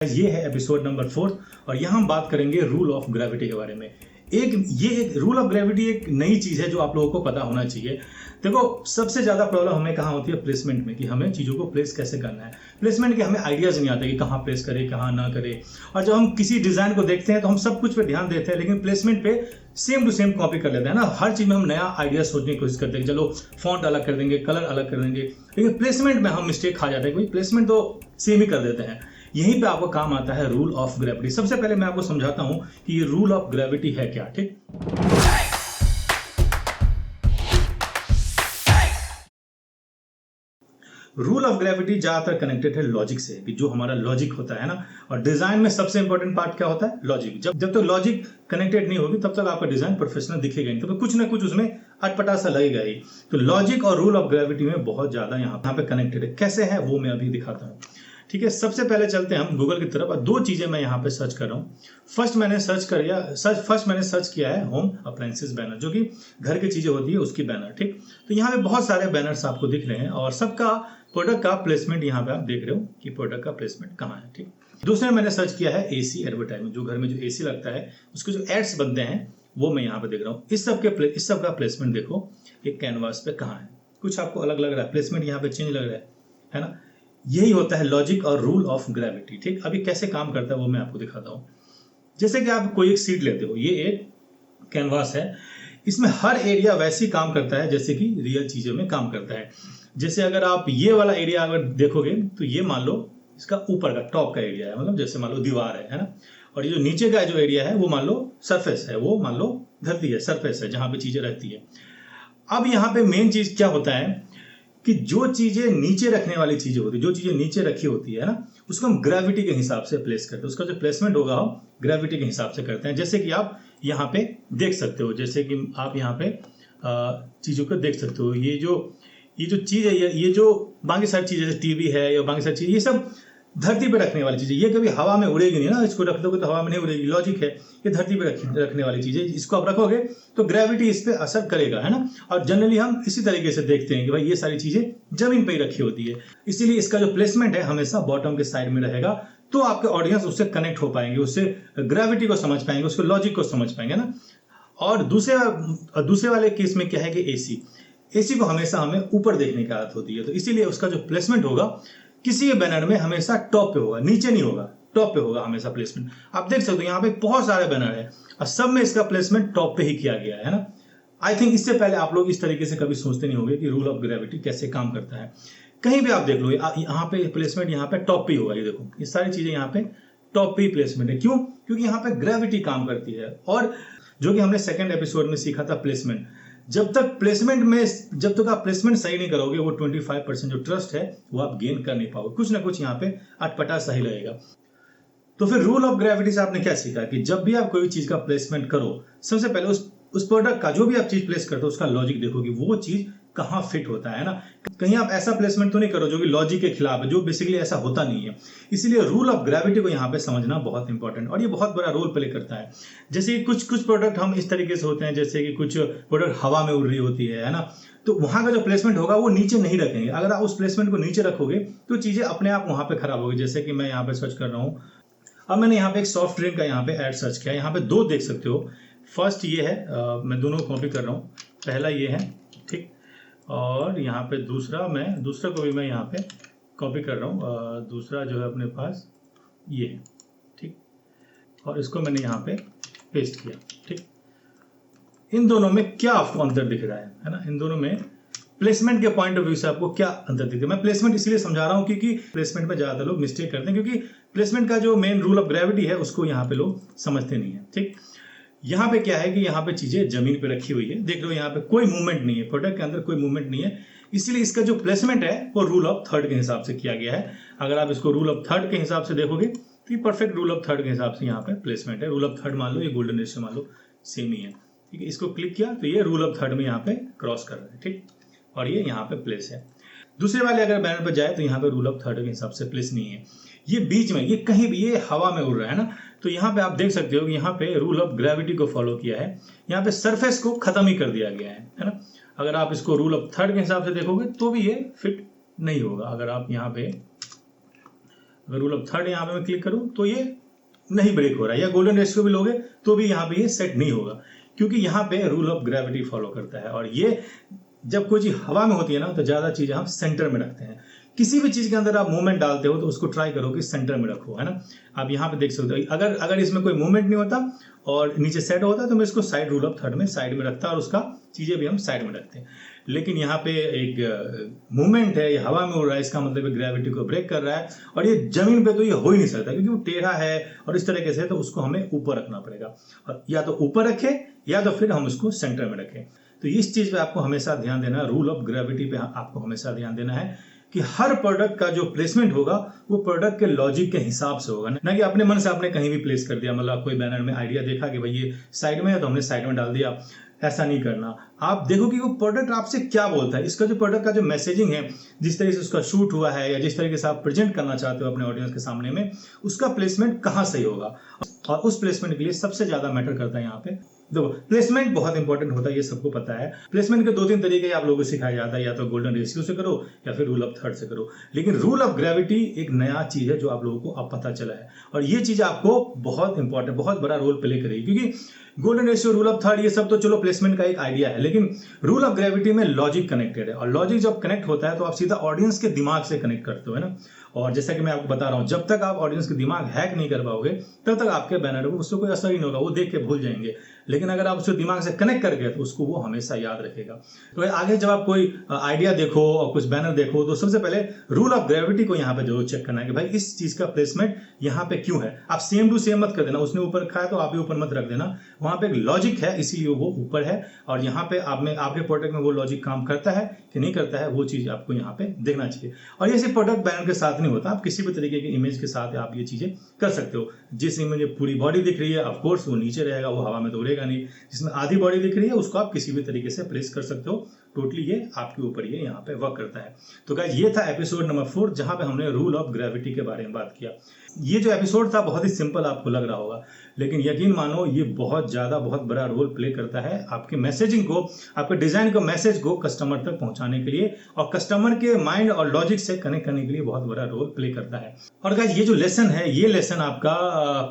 ये है episode number 4 और यहाँ हम बात करेंगे रूल ऑफ ग्रेविटी के बारे में। एक रूल ऑफ ग्रेविटी एक नई चीज़ है जो आप लोगों को पता होना चाहिए। देखो, सबसे ज़्यादा प्रॉब्लम हमें कहाँ होती है? प्लेसमेंट में, कि हमें चीज़ों को प्लेस कैसे करना है। प्लेसमेंट के हमें आइडियाज़ नहीं आते कि कहाँ प्लेस करें, कहाँ ना करें। और जब हम किसी डिज़ाइन को देखते हैं तो हम सब कुछ पे ध्यान देते हैं, लेकिन प्लेसमेंट पे सेम टू सेम कॉपी कर लेते हैं ना। हर चीज़ में हम नया आइडिया सोचने की कोशिश करते हैं, चलो फॉन्ट अलग कर देंगे, कलर अलग कर देंगे, लेकिन प्लेसमेंट में हम मिस्टेक खा जाते हैं। कोई प्लेसमेंट तो सेम ही कर देते हैं। यहीं पे आपको काम आता है रूल ऑफ ग्रेविटी। सबसे पहले मैं आपको समझाता हूं कि ये रूल ऑफ ग्रेविटी है क्या। ठीक, रूल ऑफ ग्रेविटी ज्यादातर कनेक्टेड है लॉजिक से, कि जो हमारा लॉजिक होता है ना। और डिजाइन में सबसे इंपॉर्टेंट पार्ट क्या होता है? लॉजिक। जब तक लॉजिक कनेक्टेड नहीं होगी तब तक आपका डिजाइन प्रोफेशनल दिखेगा नहीं, तो कुछ ना कुछ उसमें अटपटा सा लगेगा ही। तो लॉजिक और रूल ऑफ ग्रेविटी में बहुत ज्यादा यहाँ पे कनेक्टेड है। कैसे है वो मैं अभी दिखाता हूँ। ठीक है, सबसे पहले चलते हैं हम गूगल की तरफ और दो चीजें मैं यहाँ पे सर्च कर रहा हूँ। फर्स्ट मैंने सर्च किया है होम अप्लायंसेस बैनर, जो कि घर की चीजें होती है उसकी बैनर। ठीक, तो यहाँ पे बहुत सारे बैनर्स आपको दिख रहे हैं और सबका प्रोडक्ट का प्लेसमेंट यहाँ पे आप देख रहे हो कि प्रोडक्ट का प्लेसमेंट कहाँ है। ठीक, दूसरे मैंने सर्च किया है एसी एडवर्टाइजमेंट, जो घर में जो एसी लगता है उसके जो एड्स बनते हैं वो मैं यहाँ पे देख रहा हूँ। इस सब का प्लेसमेंट देखो एक कैनवास पे कहाँ है। कुछ आपको अलग लग रहा है, प्लेसमेंट यहाँ पे चेंज लग रहा है ना। यही होता है लॉजिक और रूल ऑफ ग्रेविटी। ठीक, अभी कैसे काम करता है वो मैं आपको दिखाता हूँ। जैसे कि आप कोई एक सीट लेते हो, ये एक कैनवास है, इसमें हर एरिया वैसे ही काम करता है जैसे कि रियल चीजों में काम करता है। जैसे अगर आप ये वाला एरिया अगर देखोगे तो ये मान लो इसका ऊपर का टॉप का एरिया है, मतलब जैसे मान लो दीवार है ना। और ये जो नीचे का जो एरिया है वो मान लो सरफेस है, वो मान लो धरती है, सरफेस है जहां पे चीजें रहती है। अब यहाँ पे मेन चीज क्या होता है कि जो चीजें नीचे रखने वाली चीजें होती है, जो चीजें नीचे रखी होती है ना, उसको हम ग्रेविटी के हिसाब से प्लेस करते हैं। उसका जो प्लेसमेंट होगा हम ग्रेविटी के हिसाब से करते हैं। जैसे कि आप यहाँ पे देख सकते हो, जैसे कि आप यहाँ पे चीजों को देख सकते हो। ये जो चीज है, ये जो बाकी सारी चीजें जैसे टीवी है या बाकी सारी चीजें, ये सब धरती पे रखने वाली चीजें। ये कभी हवा में उड़ेगी नहीं ना, इसको रख दोगे तो हवा में नहीं उड़ेगी, लॉजिक है। ये धरती पे रखने वाली चीजें, इसको आप रखोगे तो ग्रेविटी इस पे असर करेगा, है ना। और जनरली हम इसी तरीके से देखते हैं कि भाई ये सारी चीजें जमीन पे ही रखी होती है, इसीलिए इसका जो प्लेसमेंट है हमेशा बॉटम के साइड में रहेगा। तो आपके ऑडियंस उससे कनेक्ट हो पाएंगे, उससे ग्रेविटी को समझ पाएंगे, उसके लॉजिक को समझ पाएंगे ना। और दूसरे वाले केस में क्या है कि एसी को हमेशा हमें ऊपर देखने की आदत होती है, तो इसीलिए उसका जो प्लेसमेंट होगा किसी बैनर में हमेशा टॉप पे होगा, नीचे नहीं होगा, टॉप पे होगा हमेशा प्लेसमेंट। आप देख सकते हो यहाँ पे बहुत सारे बैनर है और सब में इसका प्लेसमेंट टॉप पे ही किया गया है ना। आई थिंक इससे पहले आप लोग इस तरीके से कभी सोचते नहीं होंगे कि रूल ऑफ ग्रेविटी कैसे काम करता है। कहीं भी आप देख लो यहाँ पे प्लेसमेंट यहाँ पे टॉप पे ही होगा। ये देखो, ये सारी चीजें यहाँ पे टॉप पे ही प्लेसमेंट है। क्यों? क्योंकि यहाँ पे ग्रेविटी काम करती है। और जो कि हमने सेकेंड एपिसोड में सीखा था प्लेसमेंट, जब तक आप प्लेसमेंट सही नहीं करोगे, वो 25% जो ट्रस्ट है वो आप गेन कर नहीं पाओगे। कुछ ना कुछ यहाँ पे अटपटा सही लगेगा। तो फिर रूल ऑफ ग्रेविटी से आपने क्या सीखा कि जब भी आप कोई चीज का प्लेसमेंट करो, सबसे पहले उस प्रोडक्ट का जो भी आप चीज प्लेस करते हो उसका लॉजिक देखो कि वो चीज कहाँ फिट होता है ना। कहीं आप ऐसा प्लेसमेंट तो नहीं करो जो कि लॉजिक के खिलाफ है, जो बेसिकली ऐसा होता नहीं है। इसीलिए रूल ऑफ ग्रेविटी को यहाँ पे समझना बहुत इंपॉर्टेंट, और ये बहुत बड़ा रोल प्ले करता है। जैसे कि कुछ प्रोडक्ट हम इस तरीके से होते हैं, जैसे कि कुछ प्रोडक्ट हवा में उड़ रही होती है ना, तो वहां का जो प्लेसमेंट होगा वो नीचे नहीं रखेंगे। अगर आप उस प्लेसमेंट को नीचे रखोगे तो चीजें अपने आप वहां पे खराब होगी। जैसे कि मैं यहाँ पे सर्च कर रहा हूँ, अब मैंने यहाँ पे एक सॉफ्ट ड्रिंक का यहाँ पे एड सर्च किया। यहाँ पे दो देख सकते हो, फर्स्ट ये है, मैं दोनों कॉपी कर रहा हूँ। पहला ये है, ठीक, और यहाँ पे दूसरा को भी मैं यहाँ पे कॉपी कर रहा हूँ। दूसरा जो है अपने पास ये है, ठीक, और इसको मैंने यहाँ पे पेस्ट किया। ठीक, इन दोनों में क्या आपको अंतर दिख रहा है ना। इन दोनों में प्लेसमेंट के पॉइंट ऑफ व्यू से आपको क्या अंतर दिखता है। मैं प्लेसमेंट इसलिए समझा रहा हूँ क्योंकि प्लेसमेंट में ज्यादातर लोग मिस्टेक करते हैं, क्योंकि प्लेसमेंट का जो मेन रूल ऑफ ग्रेविटी है उसको यहाँ पे लोग समझते नहीं है। ठीक, यहाँ पे क्या है कि यहाँ पे चीजें जमीन पे रखी हुई है, देख लो यहाँ पे कोई मूवमेंट नहीं है, प्रोडक्ट के अंदर कोई मूवमेंट नहीं है। इसीलिए इसका जो प्लेसमेंट है वो रूल ऑफ थर्ड के हिसाब से किया गया है। अगर आप इसको रूल ऑफ थर्ड के हिसाब से देखोगे तो ये परफेक्ट रूल ऑफ थर्ड के हिसाब से यहाँ पे प्लेसमेंट है। रूल ऑफ थर्ड मान लो, ये गोल्डन रेशियो मान लो सेम ही है, ठीक है। इसको क्लिक किया तो ये रूल ऑफ थर्ड में यहाँ पे क्रॉस कर रहा है, ठीक, और ये यहाँ पे प्लेस है। दूसरे वाले अगर बैनर पर जाए तो यहाँ पे रूल ऑफ थर्ड के हिसाब से प्लेस नहीं है। ये बीच में, ये कहीं भी, ये हवा में उड़ रहा है ना, तो यहाँ पे आप देख सकते हो कि यहाँ पे रूल ऑफ ग्रेविटी को फॉलो किया है। यहाँ पे सरफेस को खत्म ही कर दिया गया है ना। अगर आप इसको रूल ऑफ थर्ड के हिसाब से देखोगे तो भी ये फिट नहीं होगा। अगर आप यहाँ पे अगर रूल ऑफ थर्ड यहाँ पे मैं क्लिक करूँ तो ये नहीं ब्रेक हो रहा है, या गोल्डन रेशियो भी लोगे तो भी यहाँ पे ये सेट नहीं होगा, क्योंकि यहाँ पे रूल ऑफ ग्रेविटी फॉलो करता है। और ये जब कोई चीज हवा में होती है ना तो ज्यादा चीजें हम सेंटर में रखते हैं। किसी भी चीज के अंदर आप मूवमेंट डालते हो तो उसको ट्राई करो कि सेंटर में रखो, है ना। आप यहाँ पे देख सकते हो, अगर इसमें कोई मूवमेंट नहीं होता और नीचे सेट होता तो मैं इसको साइड रूल ऑफ थर्ड में साइड में रखता और उसका चीजें भी हम साइड में रखते हैं। लेकिन यहाँ पे एक मूवमेंट है, ये हवा में उड़ रहा है, इसका मतलब ग्रेविटी को ब्रेक कर रहा है, और ये जमीन पे तो ये हो ही नहीं सकता क्योंकि वो टेढ़ा है और इस तरीके से, तो उसको हमें ऊपर रखना पड़ेगा, और या तो ऊपर रखे या तो फिर हम उसको सेंटर में रखें। तो इस चीज पे आपको हमेशा ध्यान देना है, रूल ऑफ ग्रेविटी पे आपको हमेशा ध्यान देना है कि हर प्रोडक्ट का जो प्लेसमेंट होगा वो प्रोडक्ट के लॉजिक के हिसाब से होगा, ना कि अपने मन से आपने कहीं भी प्लेस कर दिया। मतलब कोई बैनर में आइडिया देखा कि भाई ये साइड में है तो हमने साइड में डाल दिया, ऐसा नहीं करना। आप देखो कि वो प्रोडक्ट आपसे क्या बोलता है, इसका जो प्रोडक्ट का जो मैसेजिंग है, जिस तरीके से उसका शूट हुआ है या जिस तरीके से आप प्रेजेंट करना चाहते हो अपने ऑडियंस के सामने में, उसका प्लेसमेंट कहाँ सही होगा। और उस प्लेसमेंट के लिए सबसे ज्यादा मैटर करता है यहाँ पे, देखो प्लेसमेंट बहुत इंपॉर्टेंट होता है, ये सबको पता है। प्लेसमेंट के 2-3 तरीके आप लोगों को सिखाया जाता है, या तो गोल्डन रेशियो से करो या फिर रूल ऑफ थर्ड से करो। लेकिन रूल ऑफ ग्रेविटी एक नया चीज है जो आप लोगों को अब पता चला है, और ये चीज आपको बहुत इंपॉर्टेंट, बहुत बड़ा रोल प्ले करेगी। क्योंकि golden ratio, rule of third, ये सब तो चलो प्लेसमेंट का एक आइडिया है, लेकिन रूल ऑफ ग्रेविटी में लॉजिक कनेक्टेड है, और लॉजिक जब कनेक्ट होता है तो आप सीधा ऑडियंस के दिमाग से कनेक्ट करते हो, है ना। और जैसा कि मैं आपको बता रहा हूं, जब तक आप ऑडियंस के दिमाग हैक नहीं कर पाओगे तब तक आपके बैनर को उससे कोई असर ही नहीं होगा, वो देख के भूल जाएंगे। लेकिन अगर आप उसके दिमाग से कनेक्ट कर गए तो उसको वो हमेशा याद रखेगा। तो आगे जब आप कोई आइडिया देखो और कुछ बैनर देखो तो सबसे पहले रूल ऑफ ग्रेविटी को यहाँ पे जरूर चेक करना है कि भाई इस चीज का प्लेसमेंट यहाँ पे क्यों है। आप सेम टू सेम मत कर देना, उसने ऊपर रखा है तो आप भी ऊपर मत रख देना, वहां पे एक लॉजिक है इसीलिए वो ऊपर है, और यहाँ पे आपके प्रोडक्ट में वो लॉजिक काम करता है कि नहीं करता है, वो चीज आपको यहाँ पे देखना चाहिए। और ये सिर्फ प्रोडक्ट बैनर के साथ नहीं होता, आप किसी भी तरीके की इमेज के साथ आप ये चीजें कर सकते हो। जिस इमेज में पूरी बॉडी दिख रही है ऑफ कोर्स वो नीचे रहेगा, वो हवा में तो उड़ेगा नहीं। जिसमें आधी बॉडी दिख रही है उसको आप किसी भी तरीके से प्लेस कर सकते हो, टोटली ये आपके ऊपर ये यहाँ पे वर्क करता है। तो गाइस ये था एपिसोड नंबर 4 जहां पे हमने रूल ऑफ ग्रेविटी के बारे में बात किया। ये जो एपिसोड था बहुत ही सिंपल आपको लग रहा होगा, लेकिन यकीन मानो ये बहुत ज्यादा बहुत बड़ा रोल प्ले करता है आपके मैसेजिंग को, आपके डिजाइन को, मैसेज को कस्टमर तक पहुंचाने के लिए, और कस्टमर के माइंड और लॉजिक से कनेक्ट करने के लिए बहुत बड़ा रोल प्ले करता है। और गाइस ये जो लेसन है, ये लेसन आपका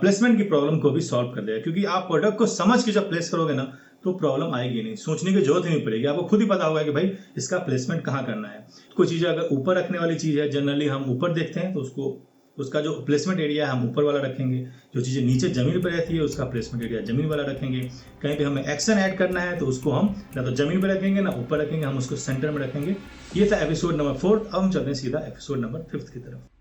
प्लेसमेंट की प्रॉब्लम को भी सॉल्व कर देगा, क्योंकि आप प्रोडक्ट को समझ के जब प्लेस करोगे ना तो प्रॉब्लम आएगी नहीं, सोचने की जरूरत ही नहीं पड़ेगी, आपको खुद ही पता होगा कि भाई इसका प्लेसमेंट कहाँ करना है। कोई चीज़ अगर ऊपर रखने वाली चीज़ है, जनरली हम ऊपर देखते हैं तो उसका जो प्लेसमेंट एरिया है हम ऊपर वाला रखेंगे। जो चीज़ें नीचे जमीन पर रहती है उसका प्लेसमेंट एरिया जमीन वाला रखेंगे। कहीं पे हमें एक्शन ऐड करना है तो उसको हम ना तो जमीन पर रखेंगे ना ऊपर रखेंगे, हम उसको सेंटर में रखेंगे। ये था एपिसोड नंबर 4। अब हम चलते हैं सीधा एपिसोड नंबर 5 की तरफ।